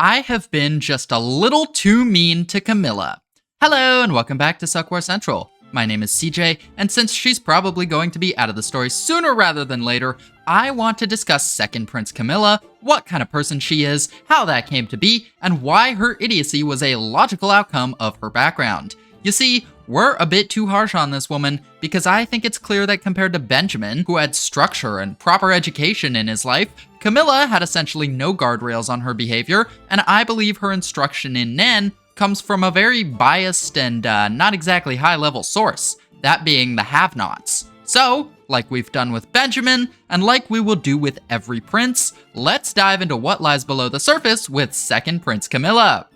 I have been just a little too mean to Camilla. Hello and welcome back to Suckwar Central. My name is CJ, and since she's probably going to be out of the story sooner rather than later, I want to discuss Second Prince Camilla, what kind of person she is, how that came to be, and why her idiocy was a logical outcome of her background. You see, we're a bit too harsh on this woman because I think it's clear that compared to Benjamin, who had structure and proper education in his life, Camilla had essentially no guardrails on her behavior, and I believe her instruction in Nen comes from a very biased and not exactly high-level source, that being the have-nots. So, like we've done with Benjamin, and like we will do with every prince, let's dive into what lies below the surface with Second Prince Camilla.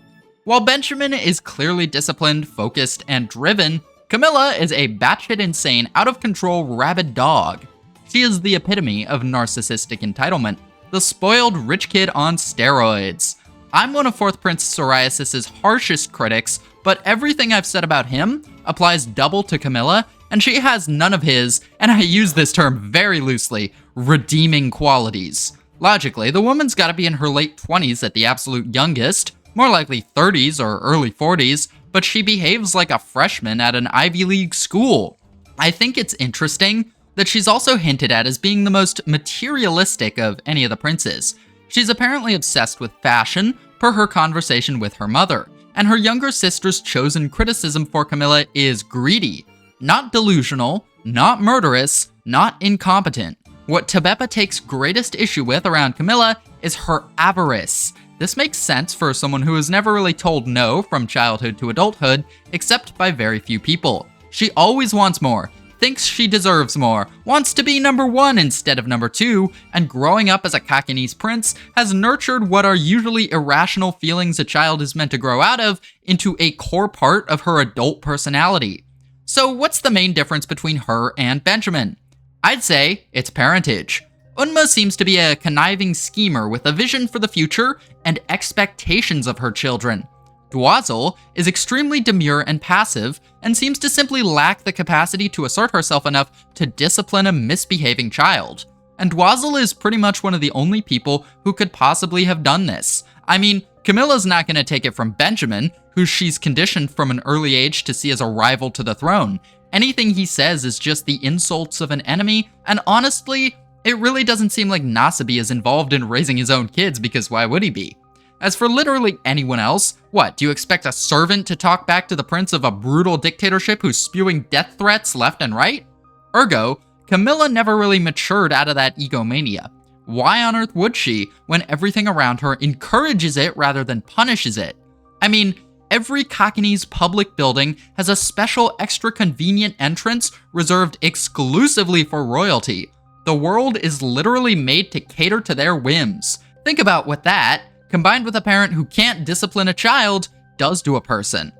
While Benjamin is clearly disciplined, focused, and driven, Camilla is a batshit insane, out-of-control rabid dog. She is the epitome of narcissistic entitlement, the spoiled rich kid on steroids. I'm one of Fourth Prince Psoriasis's harshest critics, but everything I've said about him applies double to Camilla, and she has none of his, and I use this term very loosely, redeeming qualities. Logically, the woman's gotta be in her late 20s at the absolute youngest, more likely 30s or early 40s, but she behaves like a freshman at an Ivy League school. I think it's interesting that she's also hinted at as being the most materialistic of any of the princes. She's apparently obsessed with fashion, per her conversation with her mother, and her younger sister's chosen criticism for Camilla is greedy. Not delusional, not murderous, not incompetent. What Tebepa takes greatest issue with around Camilla is her avarice. This makes sense for someone who is never really told no from childhood to adulthood, except by very few people. She always wants more, thinks she deserves more, wants to be number one instead of number two, and growing up as a Kakinese prince has nurtured what are usually irrational feelings a child is meant to grow out of into a core part of her adult personality. So what's the main difference between her and Benjamin? I'd say it's parentage. Unma seems to be a conniving schemer with a vision for the future and expectations of her children. Dwazel is extremely demure and passive, and seems to simply lack the capacity to assert herself enough to discipline a misbehaving child. And Dwazel is pretty much one of the only people who could possibly have done this. I mean, Camilla's not going to take it from Benjamin, who she's conditioned from an early age to see as a rival to the throne. Anything he says is just the insults of an enemy, and honestly, it really doesn't seem like Nasabi is involved in raising his own kids, because why would he be? As for literally anyone else, what, do you expect a servant to talk back to the prince of a brutal dictatorship who's spewing death threats left and right? Ergo, Camilla never really matured out of that egomania. Why on earth would she, when everything around her encourages it rather than punishes it? I mean, every Kakinese public building has a special extra convenient entrance reserved exclusively for royalty. The world is literally made to cater to their whims. Think about what that, combined with a parent who can't discipline a child, does to a person.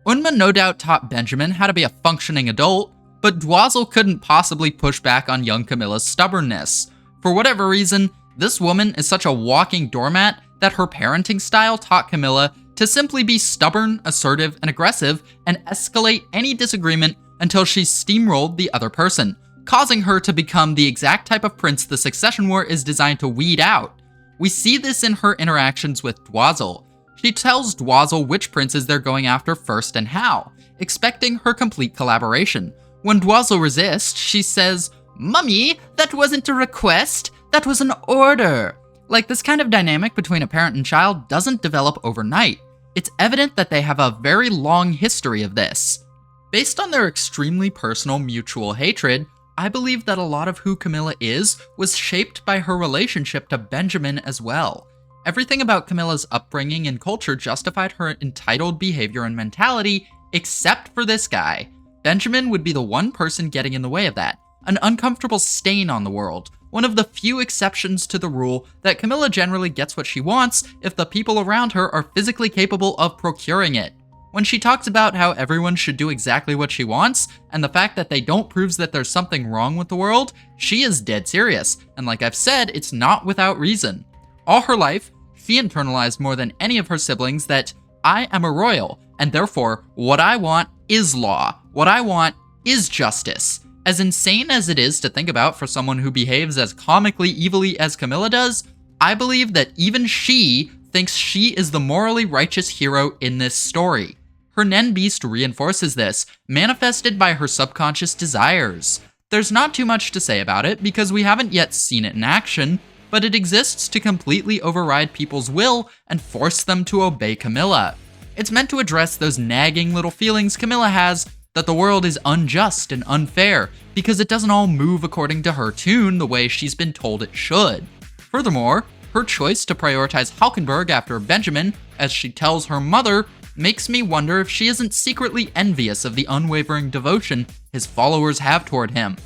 Unma no doubt taught Benjamin how to be a functioning adult, but Dwazel couldn't possibly push back on young Camilla's stubbornness. For whatever reason, this woman is such a walking doormat that her parenting style taught Camilla to simply be stubborn, assertive, and aggressive, and escalate any disagreement until she steamrolled the other person, causing her to become the exact type of prince the succession war is designed to weed out. We see this in her interactions with Dwazel. She tells Dwazel which princes they're going after first and how, expecting her complete collaboration. When Dwazel resists, she says, "Mummy, that wasn't a request, that was an order." Like, this kind of dynamic between a parent and child doesn't develop overnight. It's evident that they have a very long history of this. Based on their extremely personal mutual hatred, I believe that a lot of who Camilla is was shaped by her relationship to Benjamin as well. Everything about Camilla's upbringing and culture justified her entitled behavior and mentality, except for this guy. Benjamin would be the one person getting in the way of that, an uncomfortable stain on the world, one of the few exceptions to the rule that Camilla generally gets what she wants if the people around her are physically capable of procuring it. When she talks about how everyone should do exactly what she wants, and the fact that they don't proves that there's something wrong with the world, she is dead serious, and like I've said, it's not without reason. All her life, she internalized more than any of her siblings that I am a royal, and therefore, what I want is law, what I want is justice. As insane as it is to think about for someone who behaves as comically evilly as Camilla does, I believe that even she thinks she is the morally righteous hero in this story. Her Nen Beast reinforces this, manifested by her subconscious desires. There's not too much to say about it because we haven't yet seen it in action, but it exists to completely override people's will and force them to obey Camilla. It's meant to address those nagging little feelings Camilla has that the world is unjust and unfair because it doesn't all move according to her tune the way she's been told it should. Furthermore, her choice to prioritize Halkenberg after Benjamin, as she tells her mother, makes me wonder if she isn't secretly envious of the unwavering devotion his followers have toward him.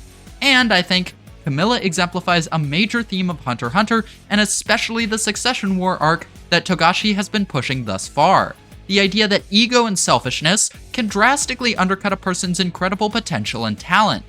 And I think Camilla exemplifies a major theme of Hunter x Hunter, and especially the Succession War arc that Togashi has been pushing thus far. The idea that ego and selfishness can drastically undercut a person's incredible potential and talent.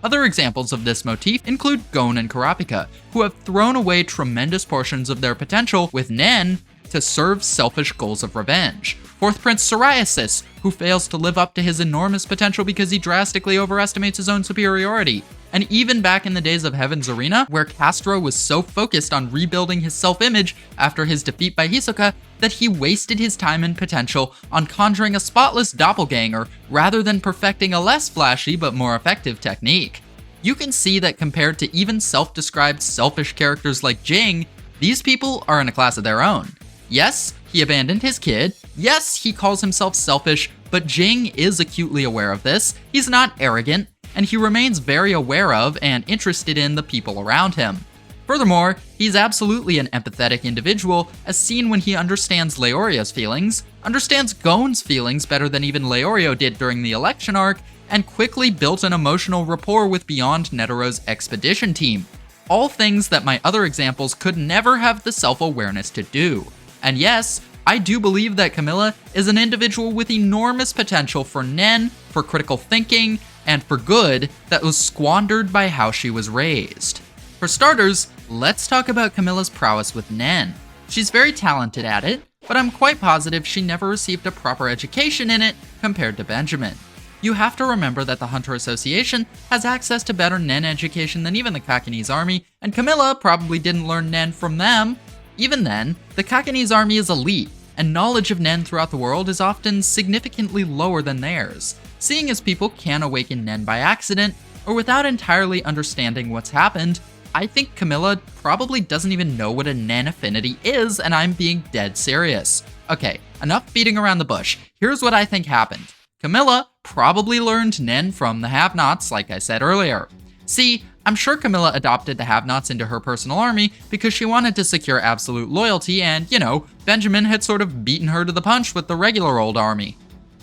Other examples of this motif include Gon and Kurapika, who have thrown away tremendous portions of their potential with Nen to serve selfish goals of revenge. Fourth Prince Psoriasis, who fails to live up to his enormous potential because he drastically overestimates his own superiority. And even back in the days of Heaven's Arena, where Castro was so focused on rebuilding his self-image after his defeat by Hisoka that he wasted his time and potential on conjuring a spotless doppelganger rather than perfecting a less flashy but more effective technique. You can see that compared to even self-described selfish characters like Jing, these people are in a class of their own. Yes, he abandoned his kid. Yes, he calls himself selfish, but Jing is acutely aware of this. He's not arrogant, and he remains very aware of and interested in the people around him. Furthermore, he's absolutely an empathetic individual, as seen when he understands Leorio's feelings, understands Gon's feelings better than even Leorio did during the election arc, and quickly built an emotional rapport with Beyond Netero's expedition team. All things that my other examples could never have the self-awareness to do. And yes, I do believe that Camilla is an individual with enormous potential for Nen, for critical thinking, and for good that was squandered by how she was raised. For starters, let's talk about Camilla's prowess with Nen. She's very talented at it, but I'm quite positive she never received a proper education in it compared to Benjamin. You have to remember that the Hunter Association has access to better Nen education than even the Kakenese army, and Camilla probably didn't learn Nen from them. Even then, the Kakenese army is elite, and knowledge of Nen throughout the world is often significantly lower than theirs, seeing as people can awaken Nen by accident, or without entirely understanding what's happened. I think Camilla probably doesn't even know what a Nen affinity is, and I'm being dead serious. Okay, enough beating around the bush. Here's what I think happened. Camilla probably learned Nen from the Have-Nots, like I said earlier. See, I'm sure Camilla adopted the Have-Nots into her personal army because she wanted to secure absolute loyalty and, Benjamin had sort of beaten her to the punch with the regular old army.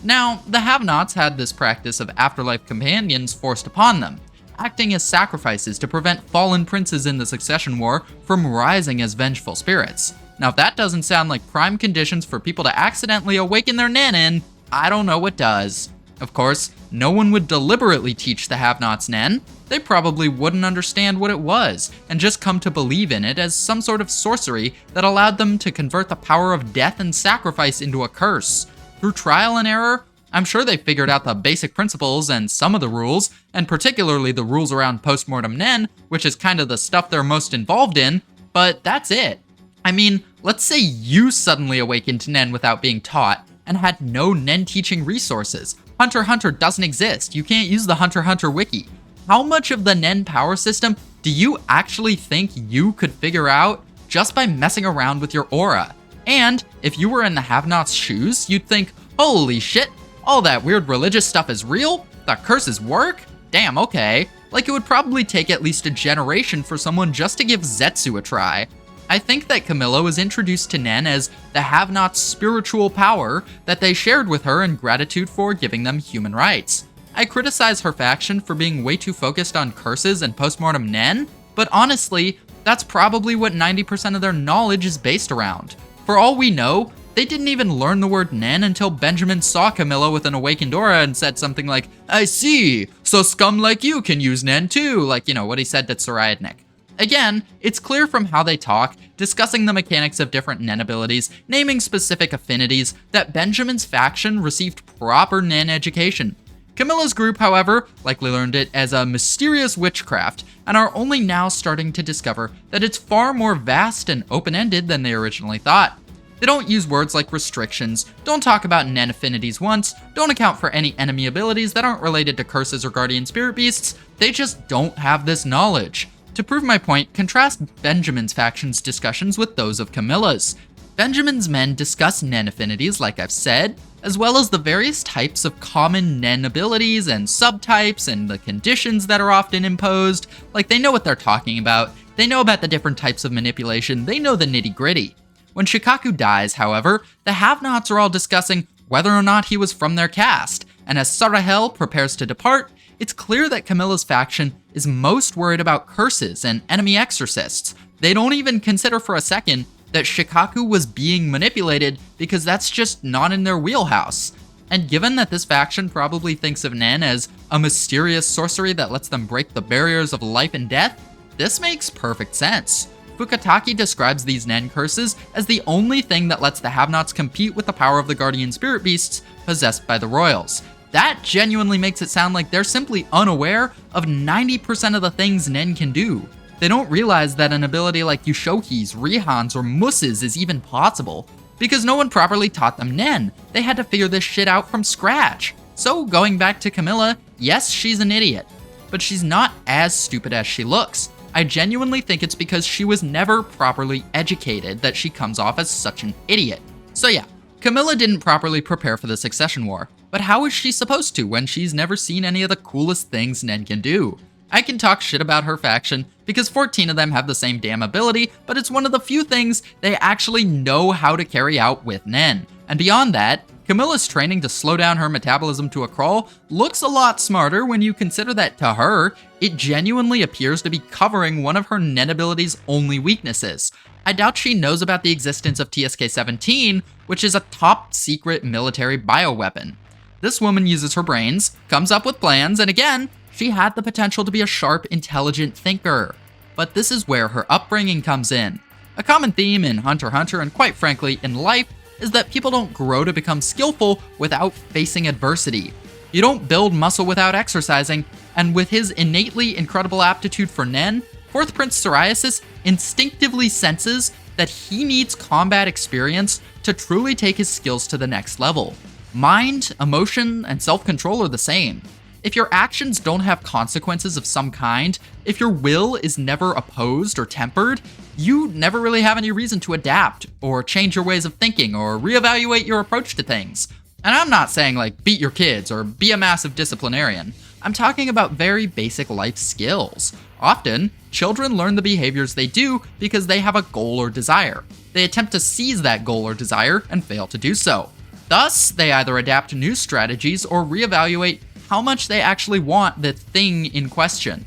Now, the Have-Nots had this practice of afterlife companions forced upon them, acting as sacrifices to prevent fallen princes in the Succession War from rising as vengeful spirits. Now, if that doesn't sound like prime conditions for people to accidentally awaken their Nen in, I don't know what does. Of course, no one would deliberately teach the Have-Nots Nen. They probably wouldn't understand what it was, and just come to believe in it as some sort of sorcery that allowed them to convert the power of death and sacrifice into a curse. Through trial and error, I'm sure they figured out the basic principles and some of the rules, and particularly the rules around postmortem Nen, which is kind of the stuff they're most involved in, but that's it. I mean, let's say you suddenly awakened Nen without being taught, and had no Nen teaching resources. Hunter x Hunter doesn't exist. You can't use the Hunter x Hunter wiki. How much of the Nen power system do you actually think you could figure out just by messing around with your aura? And if you were in the Have-Nots' shoes, you'd think, holy shit, all that weird religious stuff is real? The curses work? Damn, okay. Like it would probably take at least a generation for someone just to give Zetsu a try. I think that Camilla was introduced to Nen as the Have-Nots' spiritual power that they shared with her in gratitude for giving them human rights. I criticize her faction for being way too focused on curses and postmortem Nen, but honestly, that's probably what 90% of their knowledge is based around. For all we know, they didn't even learn the word Nen until Benjamin saw Camilla with an awakened aura and said something like, I see, so scum like you can use Nen too, like, what he said to Tsuriadnik. Again, it's clear from how they talk, discussing the mechanics of different Nen abilities, naming specific affinities, that Benjamin's faction received proper Nen education. Camilla's group, however, likely learned it as a mysterious witchcraft, and are only now starting to discover that it's far more vast and open-ended than they originally thought. They don't use words like restrictions, don't talk about Nen affinities once, don't account for any enemy abilities that aren't related to curses or guardian spirit beasts. They just don't have this knowledge. To prove my point, contrast Benjamin's faction's discussions with those of Camilla's. Benjamin's men discuss Nen affinities, like I've said, as well as the various types of common Nen abilities and subtypes and the conditions that are often imposed. Like, they know what they're talking about, they know about the different types of manipulation, they know the nitty-gritty. When Shikaku dies, however, the have-nots are all discussing whether or not he was from their caste, and as Sarahel prepares to depart, it's clear that Camilla's faction is most worried about curses and enemy exorcists. They don't even consider for a second that Shikaku was being manipulated because that's just not in their wheelhouse. And given that this faction probably thinks of Nen as a mysterious sorcery that lets them break the barriers of life and death, this makes perfect sense. Fukataki describes these Nen curses as the only thing that lets the have-nots compete with the power of the guardian spirit beasts possessed by the royals. That genuinely makes it sound like they're simply unaware of 90% of the things Nen can do. They don't realize that an ability like Yushoki's, Rihan's, or Mus's is even possible, because no one properly taught them Nen. They had to figure this shit out from scratch. So going back to Camilla, yes, she's an idiot, but she's not as stupid as she looks. I genuinely think it's because she was never properly educated that she comes off as such an idiot. So yeah, Camilla didn't properly prepare for the succession war, but how is she supposed to when she's never seen any of the coolest things Nen can do? I can talk shit about her faction because 14 of them have the same damn ability, but it's one of the few things they actually know how to carry out with Nen. And beyond that, Camilla's training to slow down her metabolism to a crawl looks a lot smarter when you consider that to her, it genuinely appears to be covering one of her Nen ability's only weaknesses. I doubt she knows about the existence of TSK-17, which is a top secret military bioweapon. This woman uses her brains, comes up with plans, and again, she had the potential to be a sharp, intelligent thinker. But this is where her upbringing comes in. A common theme in Hunter x Hunter, and quite frankly in life, is that people don't grow to become skillful without facing adversity. You don't build muscle without exercising, and with his innately incredible aptitude for Nen, 4th Prince Psoriasis instinctively senses that he needs combat experience to truly take his skills to the next level. Mind, emotion, and self-control are the same. If your actions don't have consequences of some kind, if your will is never opposed or tempered, you never really have any reason to adapt, or change your ways of thinking, or reevaluate your approach to things. And I'm not saying like beat your kids or be a massive disciplinarian. I'm talking about very basic life skills. Often, children learn the behaviors they do because they have a goal or desire. They attempt to seize that goal or desire and fail to do so. Thus, they either adapt new strategies or reevaluate how much they actually want the thing in question.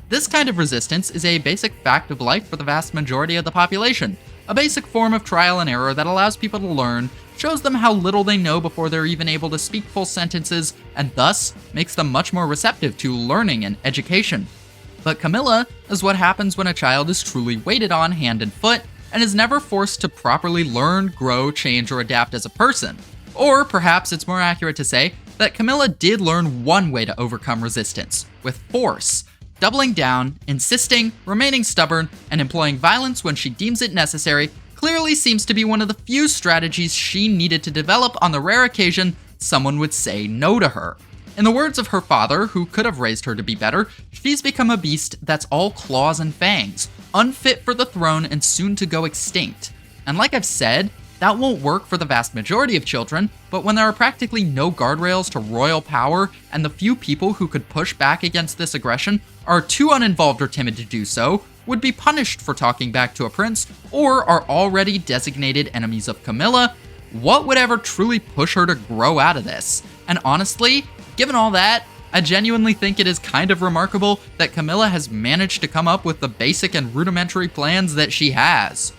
This kind of resistance is a basic fact of life for the vast majority of the population, a basic form of trial and error that allows people to learn, shows them how little they know before they're even able to speak full sentences, and thus makes them much more receptive to learning and education. But Camilla is what happens when a child is truly weighted on hand and foot, and is never forced to properly learn, grow, change, or adapt as a person. Or perhaps it's more accurate to say that Camilla did learn one way to overcome resistance, with force. Doubling down, insisting, remaining stubborn, and employing violence when she deems it necessary clearly seems to be one of the few strategies she needed to develop on the rare occasion someone would say no to her. In the words of her father, who could have raised her to be better, she's become a beast that's all claws and fangs, unfit for the throne and soon to go extinct. And like I've said, that won't work for the vast majority of children, but when there are practically no guardrails to royal power, and the few people who could push back against this aggression are too uninvolved or timid to do so, would be punished for talking back to a prince, or are already designated enemies of Camilla, what would ever truly push her to grow out of this? And honestly, given all that, I genuinely think it is kind of remarkable that Camilla has managed to come up with the basic and rudimentary plans that she has.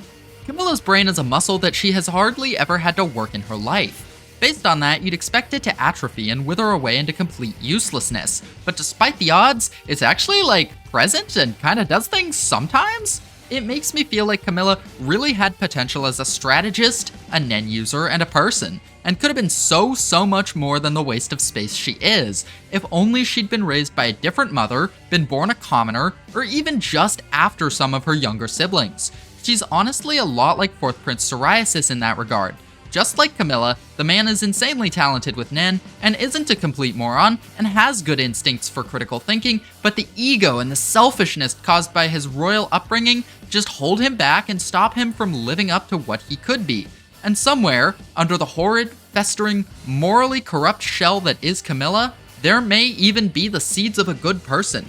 Camilla's brain is a muscle that she has hardly ever had to work in her life. Based on that, you'd expect it to atrophy and wither away into complete uselessness. But despite the odds, it's actually present and kinda does things sometimes? It makes me feel like Camilla really had potential as a strategist, a Nen user, and a person, and could have been so much more than the waste of space she is, if only she'd been raised by a different mother, been born a commoner, or even just after some of her younger siblings. She's honestly a lot like 4th Prince Psoriasis in that regard. Just like Camilla, the man is insanely talented with Nen and isn't a complete moron and has good instincts for critical thinking, but the ego and the selfishness caused by his royal upbringing just hold him back and stop him from living up to what he could be. And somewhere, under the horrid, festering, morally corrupt shell that is Camilla, there may even be the seeds of a good person.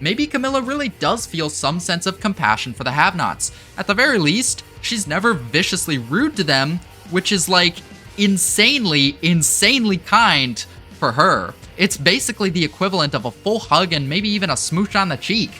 Maybe Camilla really does feel some sense of compassion for the have-nots. At the very least, she's never viciously rude to them, which is like insanely kind for her. It's basically the equivalent of a full hug and maybe even a smooch on the cheek.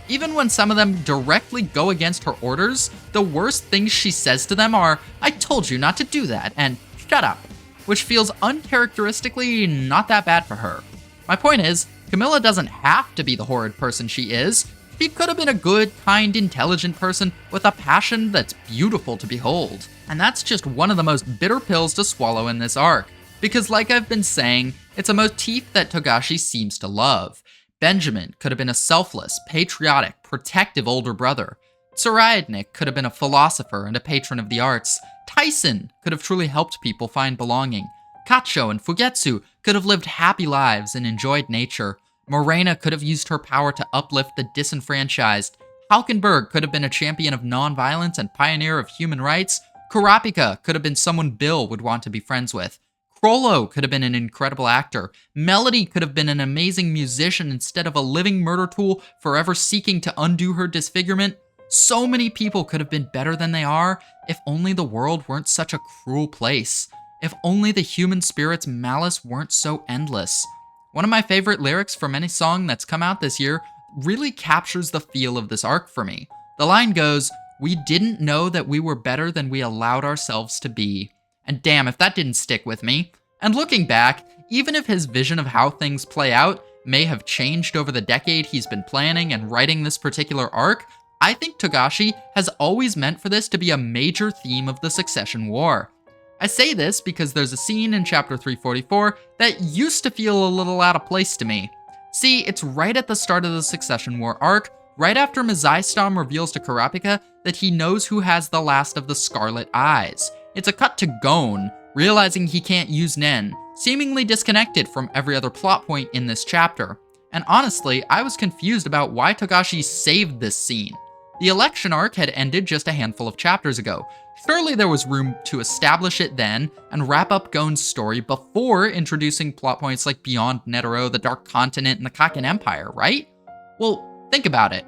Even when some of them directly go against her orders, the worst things she says to them are, "I told you not to do that," and "shut up," which feels uncharacteristically not that bad for her. My point is, Camilla doesn't have to be the horrid person she is. She could have been a good, kind, intelligent person with a passion that's beautiful to behold. And that's just one of the most bitter pills to swallow in this arc. Because like I've been saying, it's a motif that Togashi seems to love. Benjamin could have been a selfless, patriotic, protective older brother. Tsurayadnik could have been a philosopher and a patron of the arts. Tyson could have truly helped people find belonging. Kacho and Fugetsu could have lived happy lives and enjoyed nature. Morena could have used her power to uplift the disenfranchised. Halkenberg could have been a champion of non-violence and pioneer of human rights. Kurapika could have been someone Bill would want to be friends with. Krollo could have been an incredible actor. Melody could have been an amazing musician instead of a living murder tool forever seeking to undo her disfigurement. So many people could have been better than they are if only the world weren't such a cruel place. If only the human spirit's malice weren't so endless. One of my favorite lyrics from any song that's come out this year really captures the feel of this arc for me. The line goes, "We didn't know that we were better than we allowed ourselves to be." And damn if that didn't stick with me. And looking back, even if his vision of how things play out may have changed over the decade he's been planning and writing this particular arc, I think Togashi has always meant for this to be a major theme of the Succession War. I say this because there's a scene in chapter 344 that used to feel a little out of place to me. See, it's right at the start of the Succession War arc, right after Mizai-Stom reveals to Kurapika that he knows who has the last of the Scarlet Eyes. It's a cut to Gon, realizing he can't use Nen, seemingly disconnected from every other plot point in this chapter. And honestly, I was confused about why Togashi saved this scene. The election arc had ended just a handful of chapters ago. Surely there was room to establish it then and wrap up Gon's story before introducing plot points like Beyond Netero, the Dark Continent, and the Kaken Empire, right? Well, think about it.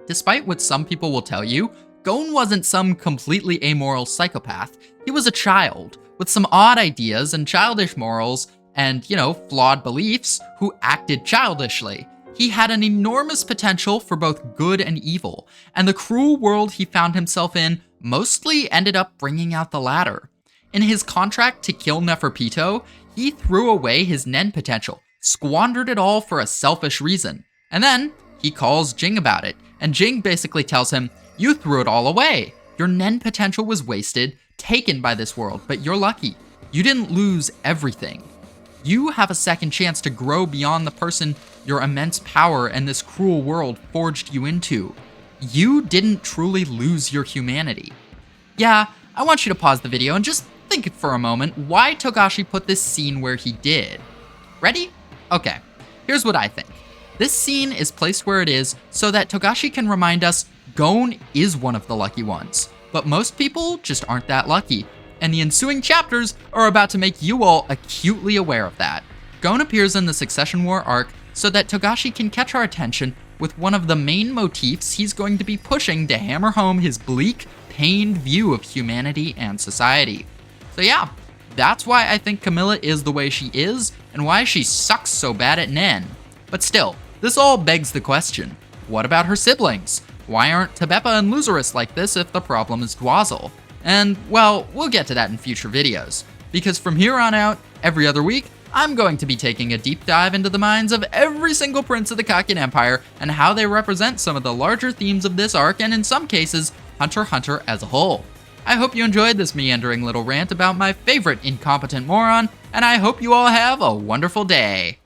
Despite what some people will tell you, Gon wasn't some completely amoral psychopath. He was a child with some odd ideas and childish morals and, flawed beliefs who acted childishly. He had an enormous potential for both good and evil, and the cruel world he found himself in mostly ended up bringing out the latter. In his contract to kill Neferpito, he threw away his Nen potential, squandered it all for a selfish reason. And then he calls Jing about it, and Jing basically tells him, "You threw it all away. Your Nen potential was wasted, taken by this world, but you're lucky. You didn't lose everything. You have a second chance to grow beyond the person your immense power and this cruel world forged you into. You didn't truly lose your humanity." Yeah, I want you to pause the video and just think for a moment why Togashi put this scene where he did. Ready? Okay, here's what I think. This scene is placed where it is so that Togashi can remind us Gon is one of the lucky ones, but most people just aren't that lucky, and the ensuing chapters are about to make you all acutely aware of that. Gon appears in the Succession War arc so that Togashi can catch our attention with one of the main motifs he's going to be pushing to hammer home his bleak, pained view of humanity and society. So yeah, that's why I think Camilla is the way she is, and why she sucks so bad at Nen. But still, this all begs the question, what about her siblings? Why aren't Tebepa and Luzurus like this if the problem is Dwazel? And, well, we'll get to that in future videos, because from here on out, every other week, I'm going to be taking a deep dive into the minds of every single prince of the Kaken Empire and how they represent some of the larger themes of this arc and in some cases, Hunter x Hunter as a whole. I hope you enjoyed this meandering little rant about my favorite incompetent moron, and I hope you all have a wonderful day.